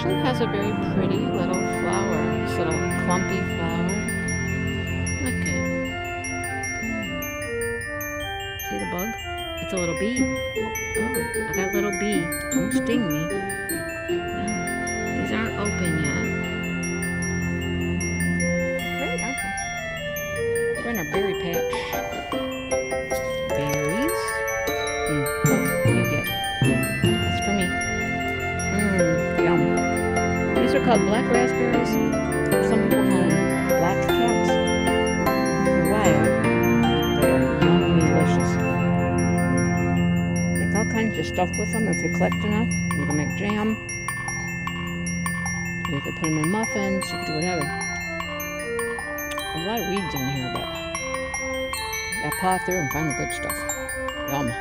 actually has a very pretty little flower. This little clumpy flower. Look at it. See the bug? It's a little bee. Oh, I got a little bee. Don't sting me. No, these aren't open yet. Pretty, okay. We're in our berry patch. Berries. Oh, you get. That's for me. Yum. These are called black raspberries. Some people call them black caps. They're wild. They're yummy, delicious. Make all kinds of stuff with them if you collect enough. You can make jam. You can put them in muffins. You can do whatever. There's a lot of weeds in here, but gotta paw through and find the good stuff. Yum.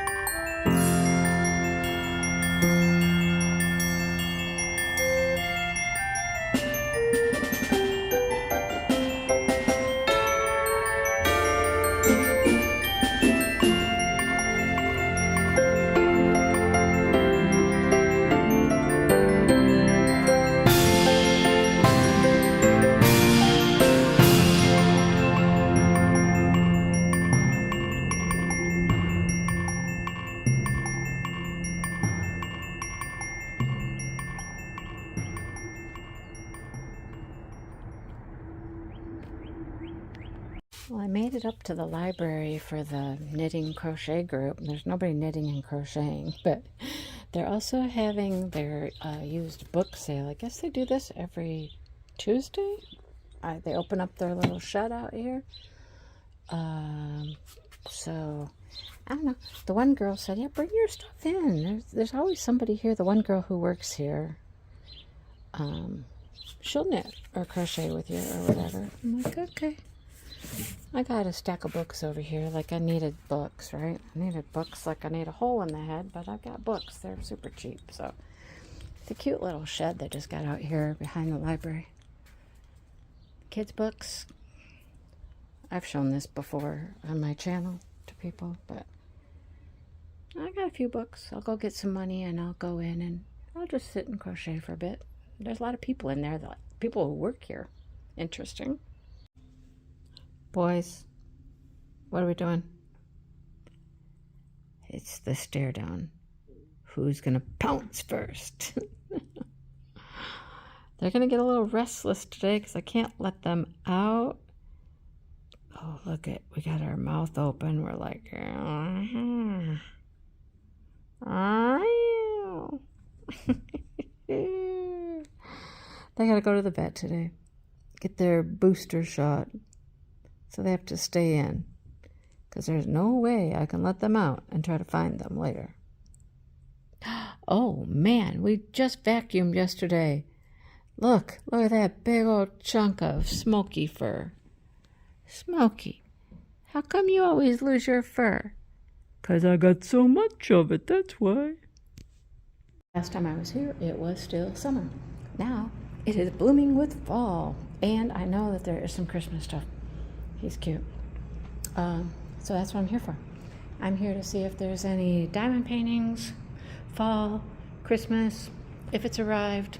Well, I made it up to the library for the knitting crochet group. There's nobody knitting and crocheting, but they're also having their used book sale. I guess they do this every Tuesday. They open up their little shed out here. So, I don't know. The one girl said, yeah, bring your stuff in. There's always somebody here. The one girl who works here, she'll knit or crochet with you or whatever. I'm like, okay. I got a stack of books over here, like I needed books, right? I needed books like I need a hole in the head, but I've got books. They're super cheap, so. It's a cute little shed they just got out here behind the library. Kids' books. I've shown this before on my channel to people, but I got a few books. I'll go get some money and I'll go in and I'll just sit and crochet for a bit. There's a lot of people in there, people who work here. Interesting. Boys, what are we doing? It's the stare down. Who's gonna pounce first? They're gonna get a little restless today because I can't let them out. Oh, look at, we got our mouth open. We're like, they gotta go to the vet today, get their booster shot. So they have to stay in because there's no way I can let them out and try to find them later. Oh man, we just vacuumed yesterday. Look at that big old chunk of smoky fur. Smokey, how come you always lose your fur? 'Cause I got so much of it, that's why. Last time I was here, it was still summer. Now, it is blooming with fall. And I know that there is some Christmas stuff. He's cute. So that's what I'm here for. I'm here to see if there's any diamond paintings, fall, Christmas, if it's arrived.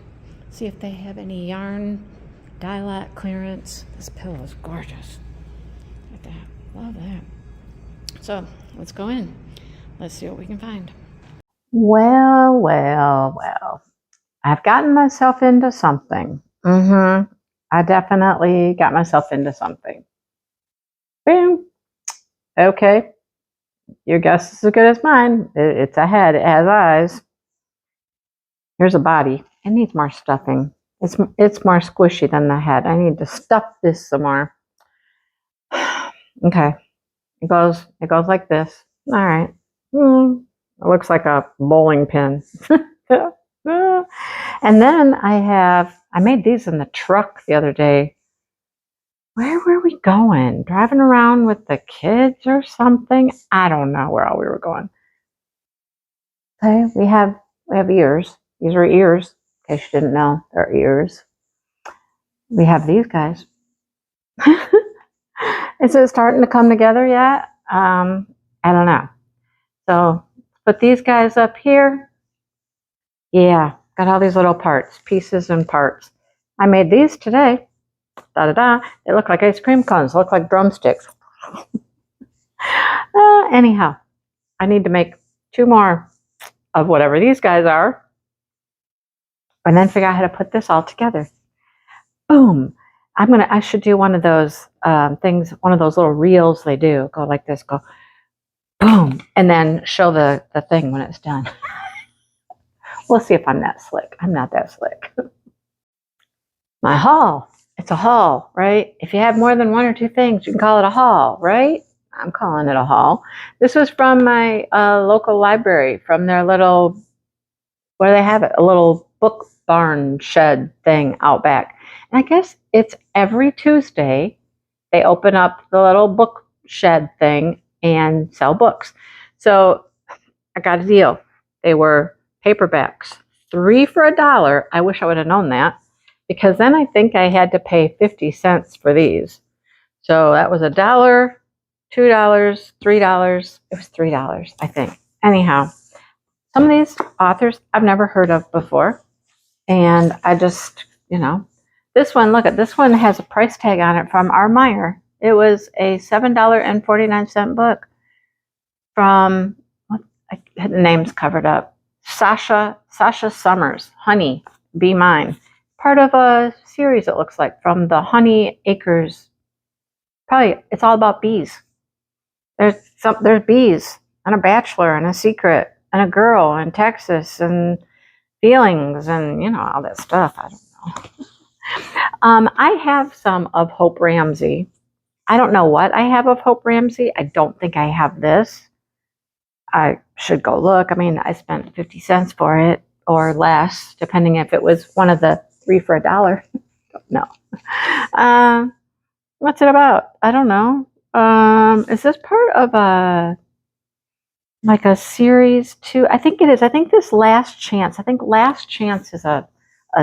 See if they have any yarn, dye-lot clearance. This pillow is gorgeous. Look at that. Love that. So let's go in. Let's see what we can find. Well. I've gotten myself into something. I definitely got myself into something. Boom. Okay. Your guess is as good as mine. It's a head. It has eyes. Here's a body. It needs more stuffing. It's more squishy than the head. I need to stuff this some more. Okay. It goes like this. All right. It looks like a bowling pin. And then I made these in the truck the other day. Where were we going? Driving around with the kids or something? I don't know where all we were going. Okay, we have ears. These are ears. In case you didn't know, they're ears. We have these guys. Is it starting to come together yet? I don't know. So put these guys up here. Yeah, Got all these little parts, pieces and parts. I made these today. Da-da-da. They look like ice cream cones. Look like drumsticks. Anyhow, I need to make 2 more of whatever these guys are. And then figure out how to put this all together. Boom. I should do one of those things, one of those little reels they do. Go like this, go boom, and then show the thing when it's done. We'll see if I'm that slick. I'm not that slick. My haul. It's a haul, right? If you have more than 1 or 2 things, you can call it a haul, right? I'm calling it a haul. This was from my local library, from their little, where they have it, a little book barn shed thing out back. And I guess it's every Tuesday they open up the little book shed thing and sell books. So I got a deal. They were paperbacks, 3 for $1. I wish I would have known that, because then I think I had to pay 50 cents for these. So that was $1, $2, $3. It was $3, I think. Anyhow, some of these authors I've never heard of before. And I just, this one, look at this one, has a price tag on it from R. Meyer. It was a $7.49 book from, the name's covered up, Sasha Summers, Honey, Be Mine. Part of a series, it looks like, from the Honey Acres. Probably, it's all about bees. There's bees, and a bachelor, and a secret, and a girl, and Texas, and feelings, and all that stuff. I don't know. I have some of Hope Ramsey. I don't know what I have of Hope Ramsey. I don't think I have this. I should go look. I mean, I spent 50 cents for it, or less, depending if it was one of the 3 for $1. No. What's it about? I don't know. Is this part of a series 2? I think it is. I think this Last Chance. I think Last Chance is a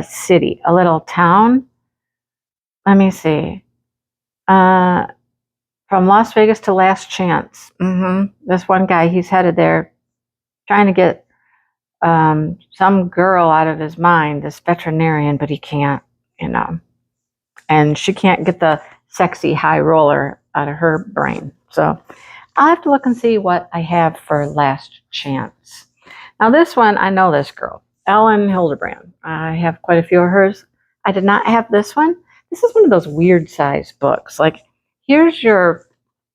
city, a little town. Let me see. From Las Vegas to Last Chance. This one guy, he's headed there, trying to get some girl out of his mind, this veterinarian, but he can't, and she can't get the sexy high roller out of her brain. So I'll have to look and see what I have for Last Chance. Now this one, I know this girl, Ellen Hildebrand. I have quite a few of hers. I did not have this one. This is one of those weird size books. Like, here's your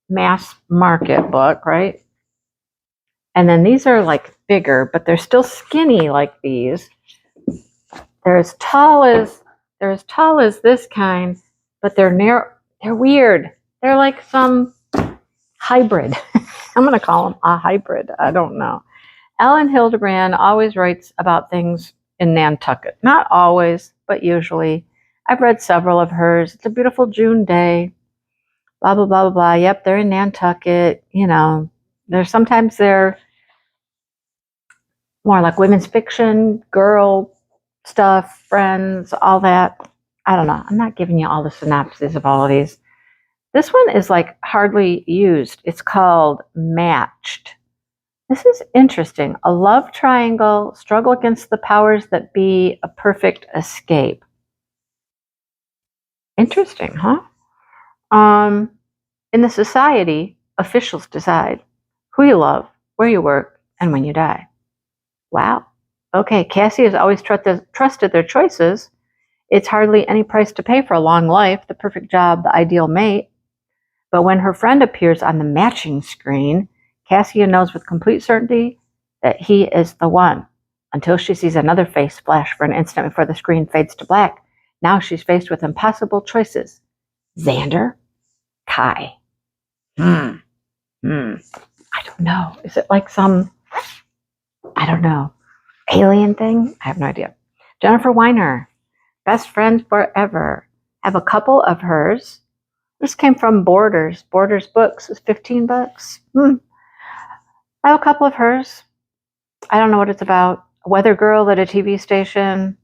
mass market book, right? And then these are like bigger, but they're still skinny like these. They're as tall as this kind, but they're narrow. They're weird. They're like some hybrid. I'm going to call them a hybrid. I don't know. Ellen Hildebrand always writes about things in Nantucket. Not always, but usually. I've read several of hers. It's a beautiful June day. Blah, blah, blah, blah, blah. Yep, they're in Nantucket. Sometimes they're more like women's fiction, girl stuff, friends, all that. I don't know. I'm not giving you all the synopses of all of these. This one is like hardly used. It's called Matched. This is interesting. A love triangle, struggle against the powers that be, a perfect escape. Interesting, huh? In the society, officials decide who you love, where you work, and when you die. Wow. Okay, Cassie has always trusted their choices. It's hardly any price to pay for a long life, the perfect job, the ideal mate. But when her friend appears on the matching screen, Cassia knows with complete certainty that he is the one, until she sees another face flash for an instant before the screen fades to black. Now she's faced with impossible choices. Xander? Kai? I don't know. Is it like some, I don't know, alien thing? I have no idea. Jennifer Weiner, best friend forever. Have a couple of hers. This came from Borders. Borders Books is $15. I have a couple of hers. I don't know what it's about. A weather girl at a TV station.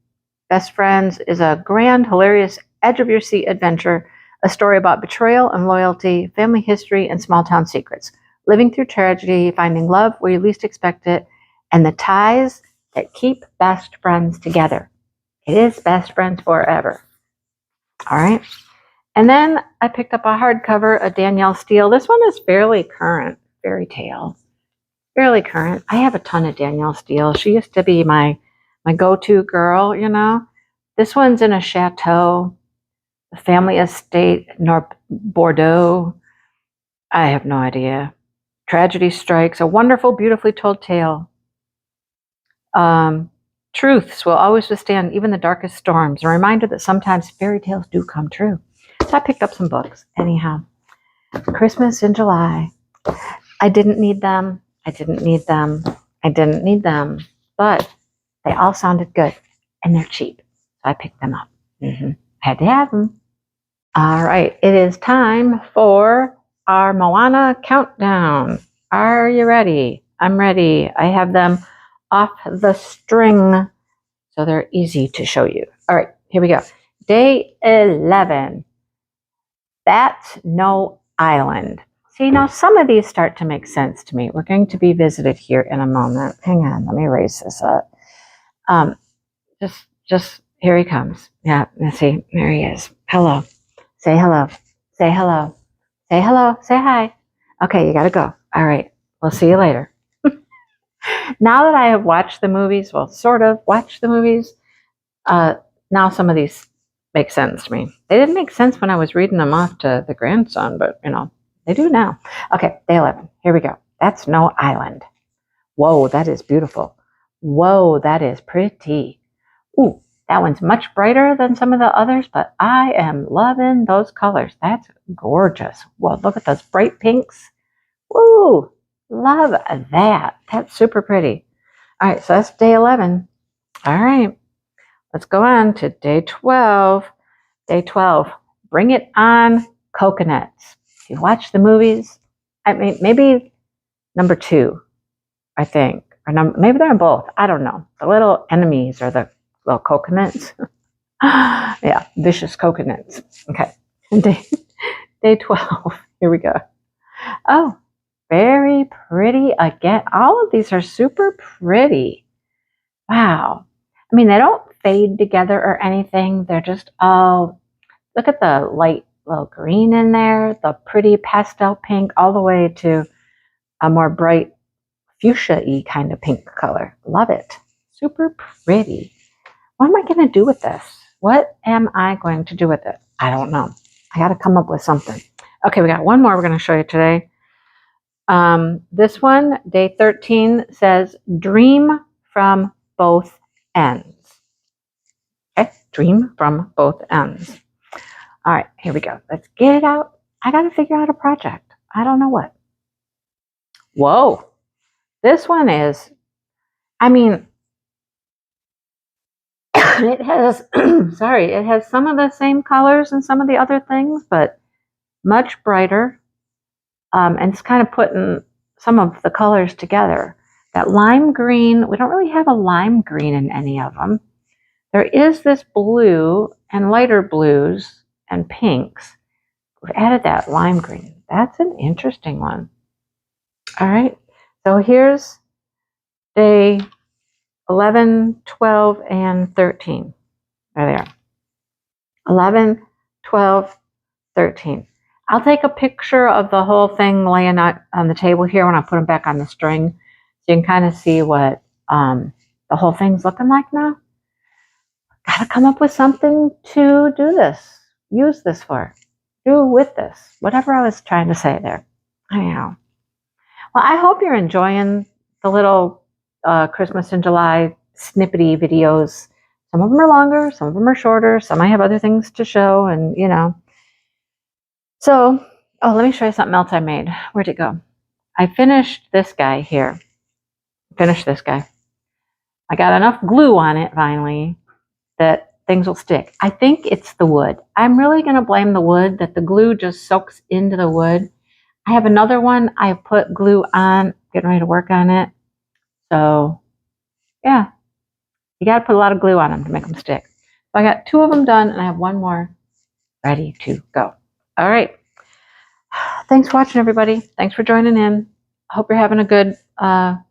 Best Friends is a grand, hilarious, edge-of-your-seat adventure. A story about betrayal and loyalty, family history, and small-town secrets. Living through tragedy, finding love where you least expect it, and the ties that keep best friends together. It is best friends forever. All right. And then I picked up a hardcover, a Danielle Steele. This one is fairly current, fairy tale. Fairly current. I have a ton of Danielle Steele. She used to be my go-to girl, you know. This one's in a chateau, a family estate, North Bordeaux. I have no idea. Tragedy strikes, a wonderful, beautifully told tale. Truths will always withstand even the darkest storms. A reminder that sometimes fairy tales do come true. So I picked up some books. Anyhow, Christmas in July. I didn't need them. I didn't need them. I didn't need them. But they all sounded good. And they're cheap. So I picked them up. Had to have them. All right. It is time for our Moana countdown. Are you ready? I'm ready. I have them off the string, so they're easy to show you. All right, here we go. Day 11. That's no island. See, now some of these start to make sense to me. We're going to be visited here in a moment. Hang on, let me erase this up. Just here he comes. Yeah, let's see, there he is. Hello. Say hello. Say hello. Say hello. Say hi. Okay, you gotta go. All right, we'll see you later. Now that I have watched the movies, well, sort of watched the movies, now some of these make sense to me. They didn't make sense when I was reading them off to the grandson, but, you know, they do now. Okay, day 11. Here we go. That's no island. Whoa, that is beautiful. Whoa, that is pretty. Ooh, that one's much brighter than some of the others, but I am loving those colors. That's gorgeous. Whoa, look at those bright pinks. Woo! Love that. That's super pretty. All right, so that's day 11. All right, let's go on to day 12. Day 12, bring it on coconuts. If you watch the movies, I mean, maybe number 2, I think. Or maybe they're in both. I don't know. The little enemies are the little coconuts. Yeah, vicious coconuts. Okay, day 12. Here we go. Oh, very pretty again. All of these are super pretty. Wow. I mean, they don't fade together or anything. They're just all, look at the light little green in there, the pretty pastel pink, all the way to a more bright fuchsia-y kind of pink color. Love it. Super pretty. What am I going to do with this? What am I going to do with it? I don't know. I got to come up with something. Okay, we got one more we're going to show you today. This one, day 13, says dream from both ends. Okay, dream from both ends. All right, here we go. Let's get it out. I got to figure out a project. I don't know what. Whoa, this one is, I mean, it has, sorry, it has some of the same colors and some of the other things, but much brighter. And it's kind of putting some of the colors together. That lime green, we don't really have a lime green in any of them. There is this blue and lighter blues and pinks. We've added that lime green. That's an interesting one. All right, so here's day 11, 12, and 13. There they are. 11, 12, 13. I'll take a picture of the whole thing laying out on the table here when I put them back on the string, so you can kind of see what the whole thing's looking like now. Got to come up with something to do this, use this for, do with this, whatever I was trying to say there. Anyhow, well, I hope you're enjoying the little Christmas in July snippety videos. Some of them are longer, some of them are shorter, some I have other things to show, and you know. So, oh, let me show you something else I made. Where'd it go? I finished this guy here. Finished this guy. I got enough glue on it finally that things will stick. I think it's the wood. I'm really going to blame the wood, that the glue just soaks into the wood. I have another one I put glue on, getting ready to work on it. So, yeah, you got to put a lot of glue on them to make them stick. So I got 2 of them done, and I have 1 more ready to go. All right. Thanks for watching, everybody. Thanks for joining in. I hope you're having a good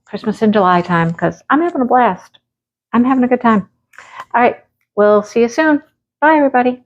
Christmas in July time, because I'm having a blast. I'm having a good time. All right. We'll see you soon. Bye, everybody.